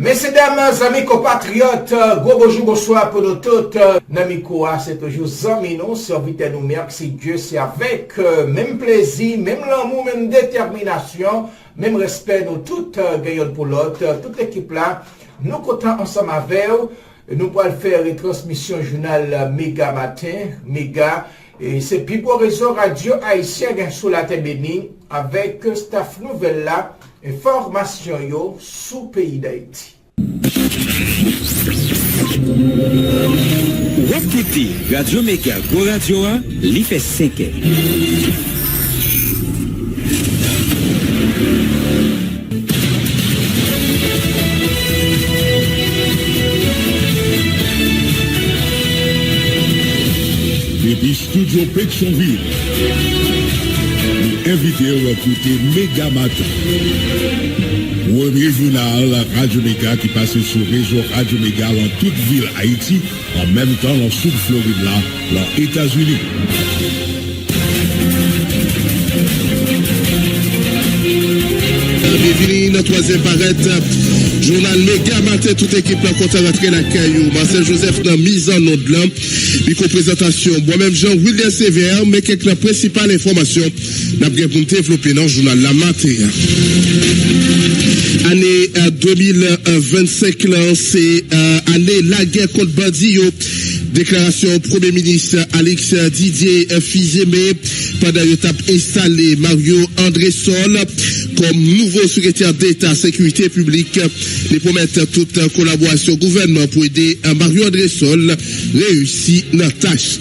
Messieurs, dames, amis compatriotes, gros bonjour, bonsoir pour nous toutes. Namikoa, c'est toujours amis, nous, serviteurs nous, merci Dieu, c'est avec même plaisir, même l'amour, même détermination, même respect, nous toutes, gagnons pour l'autre, toute l'équipe là, nous comptons ensemble avec vous, nous pourrons faire une transmission journal Méga Matin, Méga, et c'est puis pour réseau radio haïtien sous la terre bénie, avec staff nouvelle là, information yo sous pays d'Haïti. Écoutez Radio Méga Go Radio 1, l'y fait 5 ans. Depuis Studio Pétionville, nous invitons à écouter Méga Matin. Premier journal Radio Méga qui passe sur le réseau Radio Méga dans toute ville Haïti, en même temps dans le sud Floride, là, dans les États-Unis. Bienvenue dans troisième parette. Journal Méga Matin, toute équipe là compte rentrer la caillou. Marcel Joseph dans mise en ordre là. Puis présentation. Moi-même Jean-William Sévère, mais quelques principales informations n'a bien pour développer dans le journal La Matin. Année 2025 là, c'est année la guerre contre bandit. Déclaration Premier ministre Alex Didier Fizemé pendant l'étape installé Mario André Sol comme nouveau secrétaire d'État sécurité publique. Les promettent toute collaboration gouvernement pour aider Mario André Sol réussir dans tâche.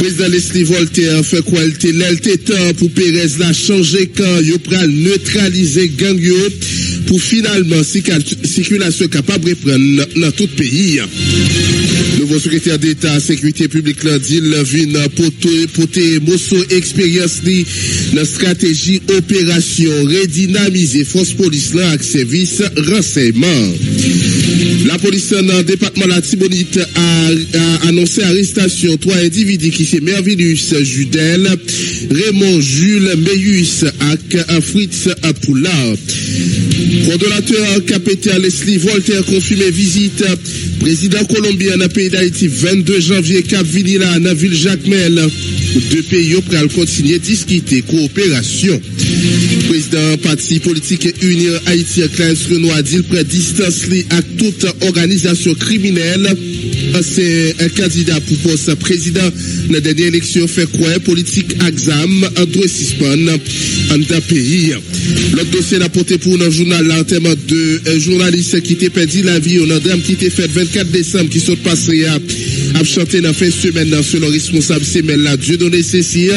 Président Leslie Voltaire fait quoi l'était temps pour Pérez la changer quand il pral neutraliser gang yo pour finalement circulation capable de reprendre dans tout pays. Nouveau secrétaire d'État sécurité publique dit vient porter mosso expérience li dans stratégie opération redynamiser force police là avec service renseignement. La police dans le département de la Tibonite a annoncé arrestation 3 individus qui c'est Mervinus Judel, Raymond Jules Meus et Fritz Poulard. Coordonnateur capitaine Leslie Voltaire confirmé visite président colombien dans le pays d'Haïti 22 janvier Cap Vinila dans ville Jacmel. Deux pays pour continuer discuter coopération. Président parti politique Unir Haïti Clarence Renoir dit prend distance à toute organisation criminelle. C'est un candidat pour poste président dans la dernière élection fait quoi politique exam en droit suspend en pays. L'autre dossier n'a porté pour un journal l'enterrement de journaliste qui était perdu la vie au drame qui était fait 24 décembre qui sont passés à chanter dans la fin de semaine sur le responsable Semel la Dieudonné Cécile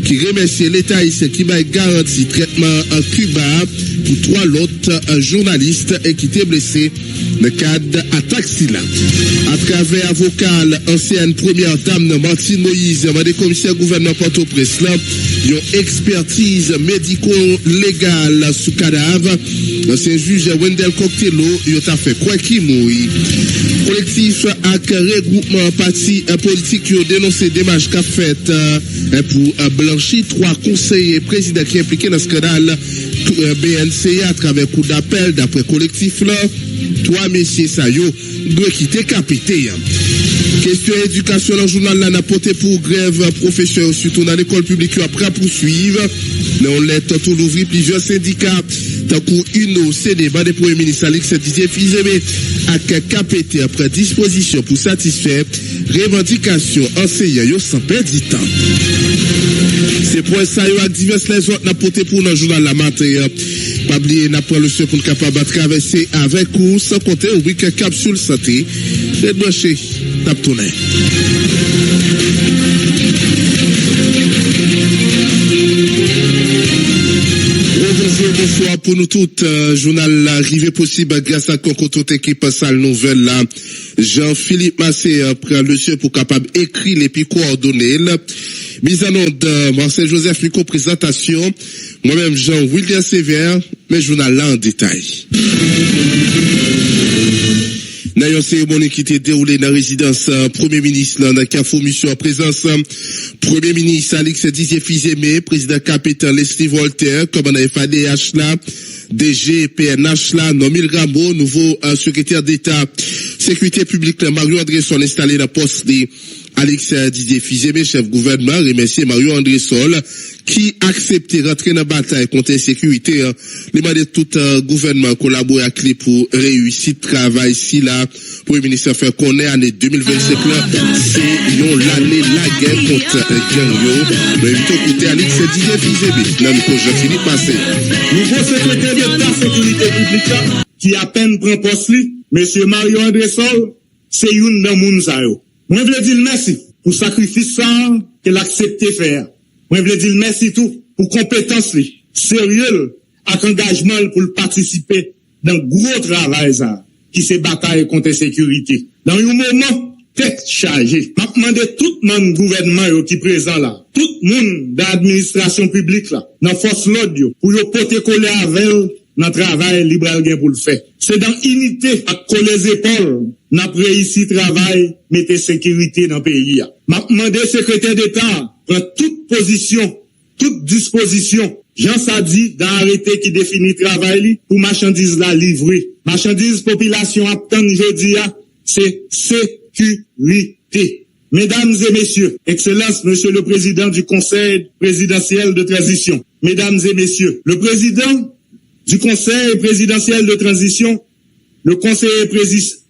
qui remercie l'État haïtien qui m'a garanti traitement en Cuba pour 3 autres journalistes et qui étaient blessés dans le cadre d'attaque là. À travers avocat, ancienne première dame Martine Moïse, des commissaires gouvernement Port-au-Prince, une expertise médico-légale sous cadavre. L'ancien juge Wendell Coctello, il a fait quoi qui mouille. Collectif avec regroupement parti politique qui ont dénoncé des démarches qu'a fait pour blanchir 3 conseillers présidents qui impliqués dans ce scandale BNC à travers coup d'appel d'après collectif là. 3 messieurs ça yo doit quitter capité. Question éducation dans le journal là n'a porté pour grève professeurs surtout dans l'école publique après poursuivre. Mais on l'a tout l'ouvrir plusieurs syndicats tant qu'au UNO CDBA des premiers ministres Alex Didier Fizemé à KPT après disposition pour satisfaire revendications enseignants yo sans perdre du temps. C'est pour ça yo avec divers les autres n'a porté pour dans le journal La Matin. Pas oublier n'a pas le seul pour capable de traverser avec ou sans compter rubrique capsule santé. Les branchés tap tourner. Bonsoir pour nous toutes. Journal arrivé possible grâce à toute équipe salle nouvelle là. Jean-Philippe Massé prend le seul pour capable écrire les puis coordonner. Mise en ordre Marcel Joseph Nico présentation. Moi-même Jean-William Sévère, mais journal là en détail. Dans une cérémonie qui était déroulée dans la résidence Premier ministre, dans le Carrefour Mission en présence Premier ministre Alex Didier Fizemé, président capitaine Leslie Voltaire, commandant FADH là, DG PNH là, Nomil Rambo, nouveau secrétaire d'État sécurité publique Mario André Sol installé dans le poste de Alex Didier Fizeme, chef gouvernement, remercier Mario André Sol qui accepte rentrer dans la bataille contre l'insécurité. Les demandé tout gouvernement collaborer avec lui pour réussir le travail si là pour le ministère fait connaître année 2025 là, c'est l'année la guerre contre Gangyo. Mais tout côté Alex Didier Fizeme, dans le projet fini passé. Nouveau secrétaire d'État sécurité publique qui à peine prend poste lui, monsieur Mario André Sol, c'est une dans moun sa yo. Moi je veux dire merci pour sacrifice ça qu'elle accepté faire. Moi je veux dire merci tout pour compétence li, sérieux avec engagement pour participer dans gros travail ça qui c'est bataille contre sécurité. Dans un moment tête chargée. M'a demandé tout le gouvernement qui présent là, tout le monde dans l'administration publique là, dans force l'ordre yo, pour yo porter coller avec dans travail libéral gain pour le faire. C'est dans unité à coller les épaules n'a réussi travail mettez sécurité dans le pays. M'a demandé secrétaire d'État prend toute position, toute disposition. Jean Sadi dans arrêté qui définit travail pour marchandises la livrée. Marchandises population attend jeudi c'est sécurité. Mesdames et messieurs, Excellence, Monsieur le Président du Conseil présidentiel de transition. Mesdames et messieurs, le Président du Conseil présidentiel de transition, le conseiller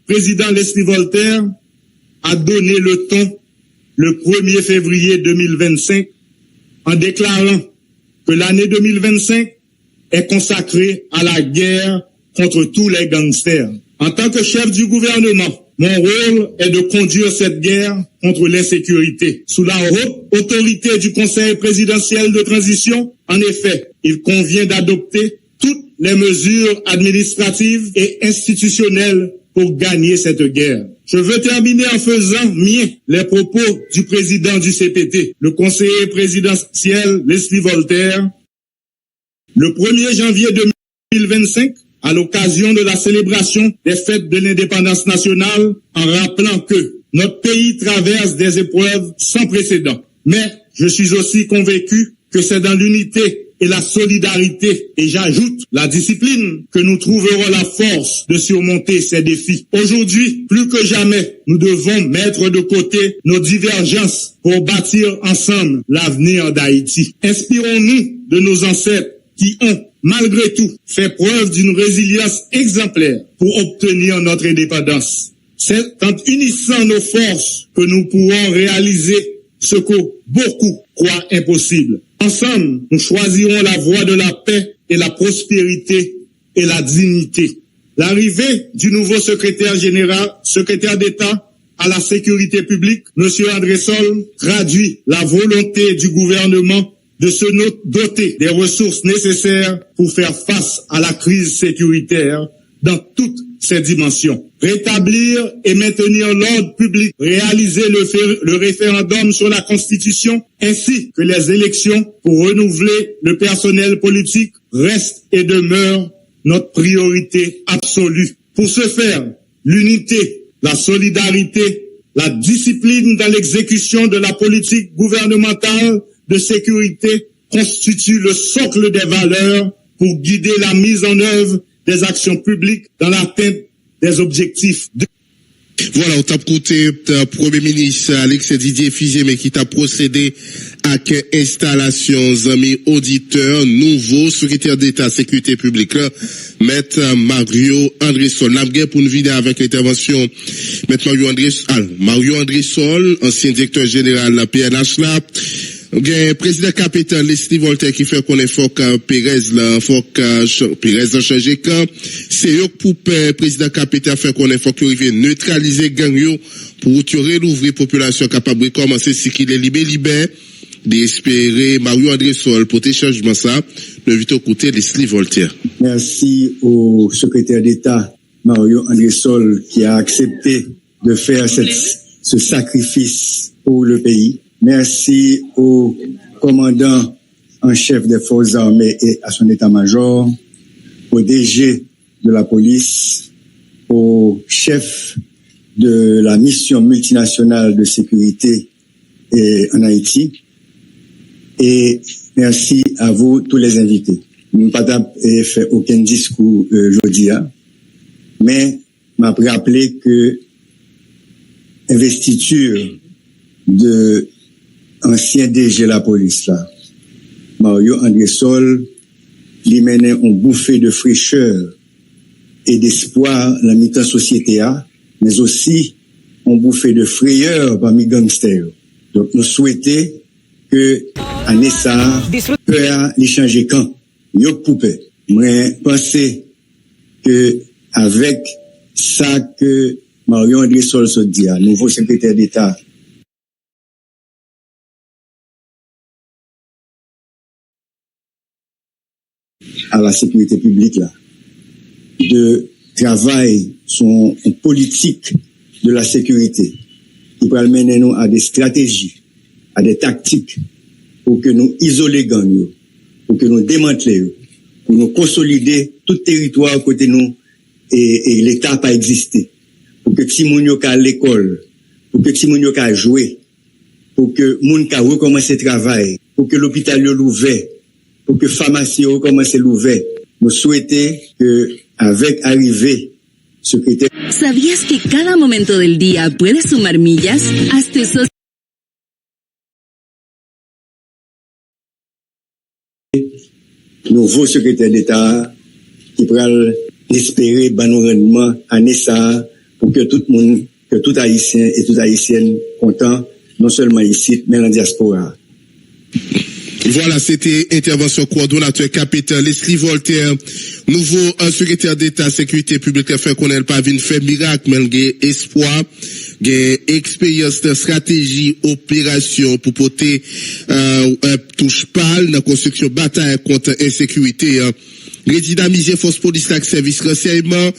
président Leslie Voltaire, a donné le ton le 1er février 2025 en déclarant que l'année 2025 est consacrée à la guerre contre tous les gangsters. En tant que chef du gouvernement, mon rôle est de conduire cette guerre contre l'insécurité. Sous la haute autorité du Conseil présidentiel de transition, en effet, il convient d'adopter toutes les mesures administratives et institutionnelles pour gagner cette guerre. Je veux terminer en faisant miens les propos du président du CPT, le conseiller présidentiel Leslie Voltaire. Le 1er janvier 2025, à l'occasion de la célébration des fêtes de l'indépendance nationale, en rappelant que notre pays traverse des épreuves sans précédent. Mais je suis aussi convaincu que c'est dans l'unité et la solidarité, et j'ajoute la discipline, que nous trouverons la force de surmonter ces défis. Aujourd'hui, plus que jamais, nous devons mettre de côté nos divergences pour bâtir ensemble l'avenir d'Haïti. Inspirons-nous de nos ancêtres qui ont, malgré tout, fait preuve d'une résilience exemplaire pour obtenir notre indépendance. C'est en unissant nos forces que nous pourrons réaliser ce que beaucoup croient impossible. Ensemble, nous choisirons la voie de la paix et la prospérité et la dignité. L'arrivée du nouveau secrétaire d'État à la sécurité publique, M. André Sol, traduit la volonté du gouvernement de se doter des ressources nécessaires pour faire face à la crise sécuritaire dans toutes ses dimensions. Rétablir et maintenir l'ordre public, réaliser le référendum sur la Constitution, ainsi que les élections pour renouveler le personnel politique reste et demeure notre priorité absolue. Pour ce faire, l'unité, la solidarité, la discipline dans l'exécution de la politique gouvernementale de sécurité constituent le socle des valeurs pour guider la mise en œuvre des actions publiques dans l'atteinte des objectifs. Voilà, on t'a écouté Premier ministre Alex Didier Fizeme qui t'a procédé à installation amis auditeurs nouveau secrétaire d'État sécurité publique maître Mario André Sol. N'a pour une vidéo avec l'intervention maître Mario André Sol, ancien directeur général de la PNH là. Président capitaine Leslie Voltaire qui fait qu'on est faut que Pérez a changé quand c'est eux pour président capitaine fait qu'on est faut qu'il arrive neutraliser gang yo pour tuer l'ouvrier population capable de commencer ce qu'il est libéré d'espérer Mario André Sol pour tes changements ça de vite au côté Leslie Voltaire. Merci au secrétaire d'État Mario André Sol qui a accepté de faire ce sacrifice pour le pays. Merci au commandant en chef des forces armées et à son état-major, au DG de la police, au chef de la mission multinationale de sécurité en Haïti, et merci à vous tous les invités. nous pas fait aucun discours aujourd'hui, mais m'a rappelé que investiture de ancien DG la police là, Mario André Sol, lui menait une bouffée de fraîcheur et d'espoir dans la mi-temps société a, mais aussi une bouffée de frayeur parmi gangsters. Donc nous souhaitons que Anessa peut aller changer camp. Yo poupée. Moi penser que avec ça que Mario André Sol se dit, nouveau secrétaire d'État à la sécurité publique là, de travail son politique de la sécurité qui peut mener nous à des stratégies, à des tactiques pour que nous isoler gang, pour que nous démanteler, pour nous consolider tout territoire côté nous et l'État pas exister, pour que Timoun yo ka l'école, pour que Timoun yo ka jouer, pour que moun ka recommencer travail, pour que l'hôpital yo l'ouvert, pour que pharmacie recommence l'ouvert. Nous souhaitons que avec arrivée secrétaire. ¿Sabías que cada momento del día puede sumar millas? Hasta esos nouveau secrétaire d'État qui pourra espérer bon rendement année ça pour que tout le monde, que tout haïtien et toute haïtienne content non seulement ici mais en diaspora. Voilà, c'était intervention coordonnateur capitaine Leslie Voltaire, nouveau secrétaire d'État sécurité publique, fait qu'on n'a pas vu faire miracle, mais il y a espoir, il y a expérience de stratégie, opération pour porter touche pâle dans la construction bataille contre insécurité. Redynamiser force police avec service renseignement,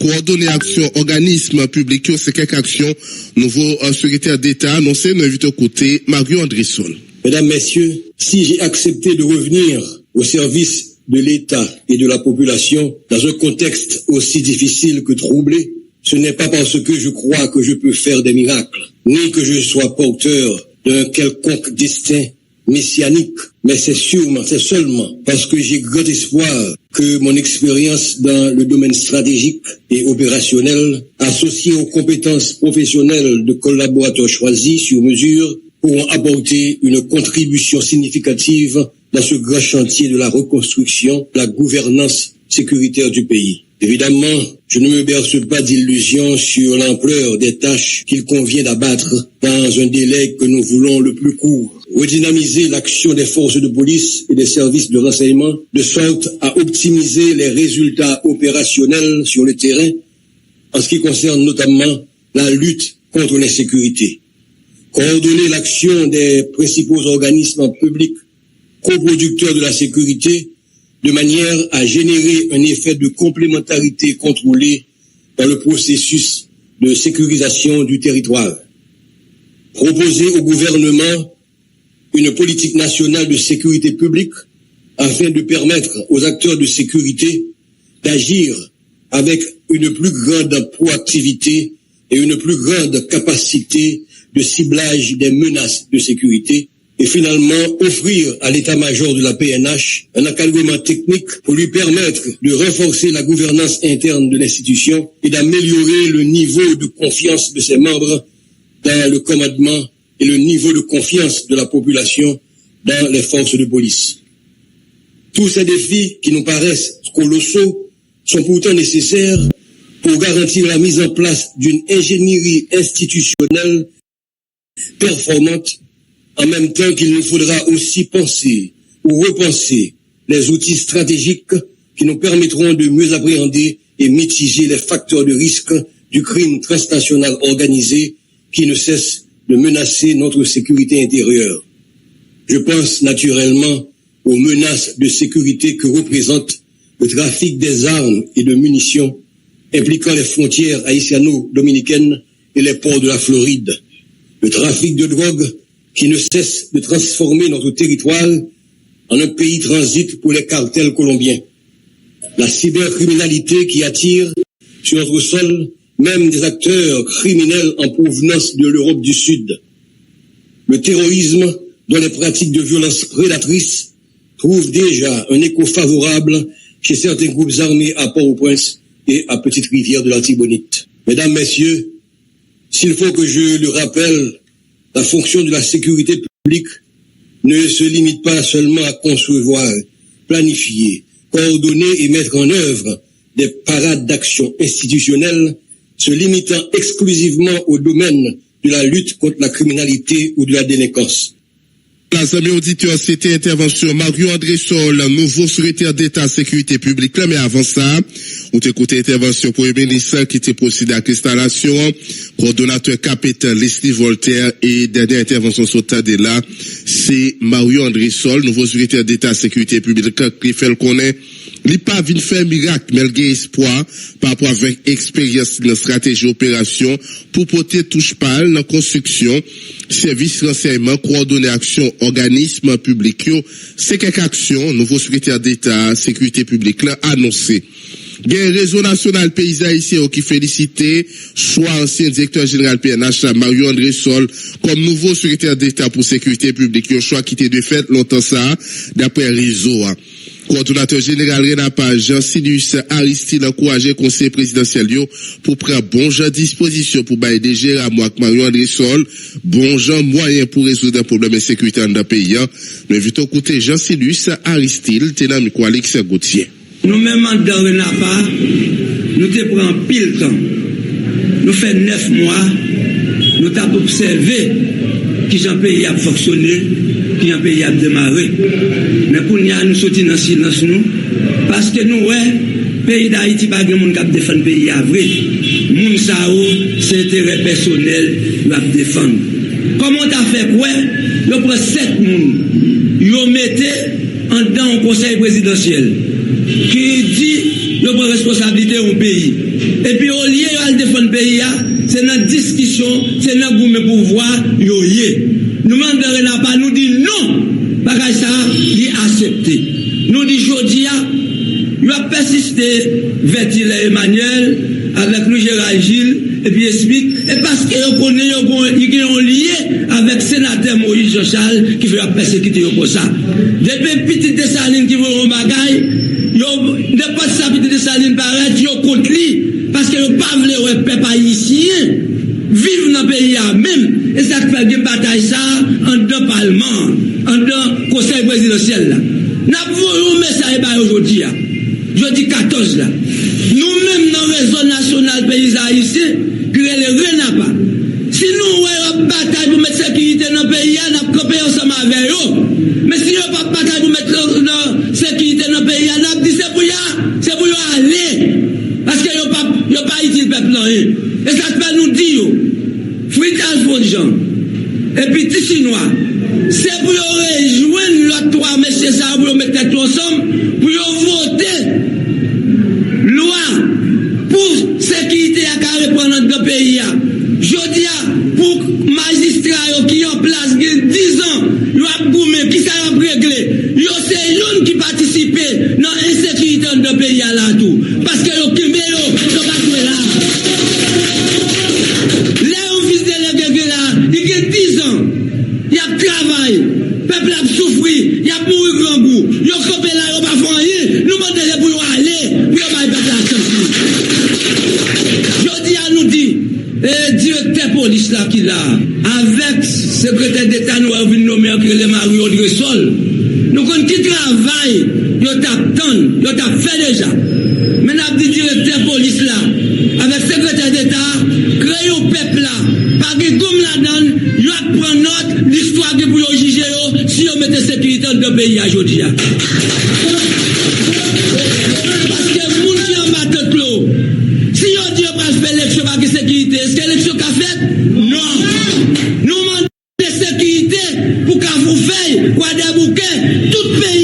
coordonner action organisme public, c'est quelques actions. Nouveau secrétaire d'État annoncé, nous invitons côté Mario André Sol. Mesdames, Messieurs, si j'ai accepté de revenir au service de l'État et de la population dans un contexte aussi difficile que troublé, ce n'est pas parce que je crois que je peux faire des miracles, ni que je sois porteur d'un quelconque destin messianique, mais c'est seulement parce que j'ai grand espoir que mon expérience dans le domaine stratégique et opérationnel, associée aux compétences professionnelles de collaborateurs choisis sur mesure, pourront apporter une contribution significative dans ce grand chantier de la reconstruction, de la gouvernance sécuritaire du pays. Évidemment, je ne me berce pas d'illusions sur l'ampleur des tâches qu'il convient d'abattre dans un délai que nous voulons le plus court. Redynamiser l'action des forces de police et des services de renseignement de sorte à optimiser les résultats opérationnels sur le terrain en ce qui concerne notamment la lutte contre l'insécurité. Coordonner l'action des principaux organismes publics coproducteurs de la sécurité de manière à générer un effet de complémentarité contrôlée dans le processus de sécurisation du territoire. Proposer au gouvernement une politique nationale de sécurité publique afin de permettre aux acteurs de sécurité d'agir avec une plus grande proactivité et une plus grande capacité de ciblage des menaces de sécurité et finalement offrir à l'état-major de la PNH un encadrement technique pour lui permettre de renforcer la gouvernance interne de l'institution et d'améliorer le niveau de confiance de ses membres dans le commandement et le niveau de confiance de la population dans les forces de police. Tous ces défis qui nous paraissent colossaux sont pourtant nécessaires pour garantir la mise en place d'une ingénierie institutionnelle performante, en même temps qu'il nous faudra aussi penser ou repenser les outils stratégiques qui nous permettront de mieux appréhender et mitiger les facteurs de risque du crime transnational organisé qui ne cesse de menacer notre sécurité intérieure. Je pense naturellement aux menaces de sécurité que représente le trafic des armes et de munitions impliquant les frontières haïtiano-dominicaines et les ports de la Floride, le trafic de drogue qui ne cesse de transformer notre territoire en un pays transit pour les cartels colombiens, la cybercriminalité qui attire sur notre sol même des acteurs criminels en provenance de l'Europe du Sud, le terrorisme dont les pratiques de violence prédatrices trouve déjà un écho favorable chez certains groupes armés à Port-au-Prince et à Petite-Rivière de l'Artibonite. Mesdames, Messieurs, s'il faut que je le rappelle, la fonction de la sécurité publique ne se limite pas seulement à concevoir, planifier, coordonner et mettre en œuvre des parades d'action institutionnelles se limitant exclusivement au domaine de la lutte contre la criminalité ou de la délinquance. Les amis auditeurs, c'était intervention Mario-André Sol, nouveau secrétaire d'État sécurité publique. Mais avant ça, on t'écoute intervention Premier ministre qui était procédé à l'installation, coordonnateur capitaine Leslie Voltaire et dernière intervention sur de là, c'est Mario-André Sol, nouveau secrétaire d'État sécurité publique qui fait le connaît. Il pas venu faire miracle, mais il a espoir par rapport avec expérience dans la stratégie opération pour porter touche pâle dans la construction, service renseignement, coordonner action, organisme public. C'est quelques actions, nouveau secrétaire d'État, sécurité publique, là, annoncé. Il y a un réseau national pays haïtien qui félicité, soit ancien directeur général PNH, Mario-André Sol, comme nouveau secrétaire d'État pour sécurité publique. Un choix qui était de fait longtemps ça, d'après réseau. Coordonnateur général Renapa, Jean-Silus Aristide, encouragé conseil présidentiel pour prendre bon genre disposition pour bailler gérer à Mario-André Sol, bon genre moyen pour résoudre un problème de sécurité dans le pays. Nous invitons à écouter Jean-Silus Aristide, tenant micro Alex Gauthier. Nous-mêmes, dans Renapa, nous te prenons pile temps. Nous faisons 9 mois, nous avons observé qui un pays a fonctionné, qui un pays a démarré. Mais pour nous sortir dans le silence, nous, parce que nous, le pays d'Haïti, pas de monde qui défend le pays à vrai. Moun sao, c'est intérêt personnel, il a défendre. Comment tu as fait quoi? Nous prenons 7 moun, nous mettez en dedans au conseil présidentiel qui dit nous prenons responsabilité au pays. Et puis au lieu de défendre le pays, c'est notre discussion, c'est notre gourmet pouvoir, nous demandons pas, nous dit non, bagage ça, il accepté. Nous dit aujourd'hui, il a persisté Vertil Emmanuel, avec nous Gérald Gilles, et puis explique, et parce qu'il connaît, il est en lien avec le sénateur Moïse Jean-Charles qui fait la persécuter pour ça. Depuis petite Dessaline qui veut un bagaille, n'importe ça petite Dessaline paraît, il est contre lui, parce qu'il ne pas voulu un peuple haïtien vivre dans le pays même. Et ça fait une bataille ça en deux parlements, en deux conseils présidentiels. Nous avons un message aujourd'hui, jeudi 14 là. Nous-mêmes dans le réseau national pays haïtien, qui est le RENAPA. Si nous avons une bataille pour mettre sécurité dans le pays, nous avons campé ensemble avec eux. Mais si nous n'avons pas de bataille pour mettre la sécurité dans le pays, nous avons dit c'est pour y aller. Parce que nous n'avons pas utile peuple. Et ça fait nous dire, fritage pour les gens. Et puis, les Chinois, c'est pour rejoindre l'autre trois messieurs, ça, pour mettre tout ensemble, pour voter loi pour sécurité à carré pendant le pays. Je dis pour magistrats qui en place 10 ans, ils ont goumé, qui ça a réglé. C'est eux qui participent dans l'insécurité dans le pays là tout. Parce que ils ont kimé, ils sont pas là. Les offices délégués là, ils ont 10 ans. Il y a travail, le peuple a souffert, il y a mouru grand goût. Ils ont campé là, ils n'ont pas fait rien. Nous demandons pour aller, pour aller battre la chance. Je dis à nous dire, directeur police là qui là, avec secrétaire d'État, nous avons nommé le Mario-André Sol. Nous connaissons qui travaille, ils ont fait déjà. Mais nous avons dit directeur police là, avec secrétaire d'État, créer au peuple là, pas que comme là-dedans, ils vont prendre note l'histoire que pour juger si on met sécurité dans le pays aujourd'hui. Parce que les gens qui ont battu de l'eau, si on dit qu'on va faire l'élection avec sécurité, est-ce que l'élection qu'a fait? Non. Nous demandons de sécurité pour qu'on vous fasse quoi des bouquets, tout pays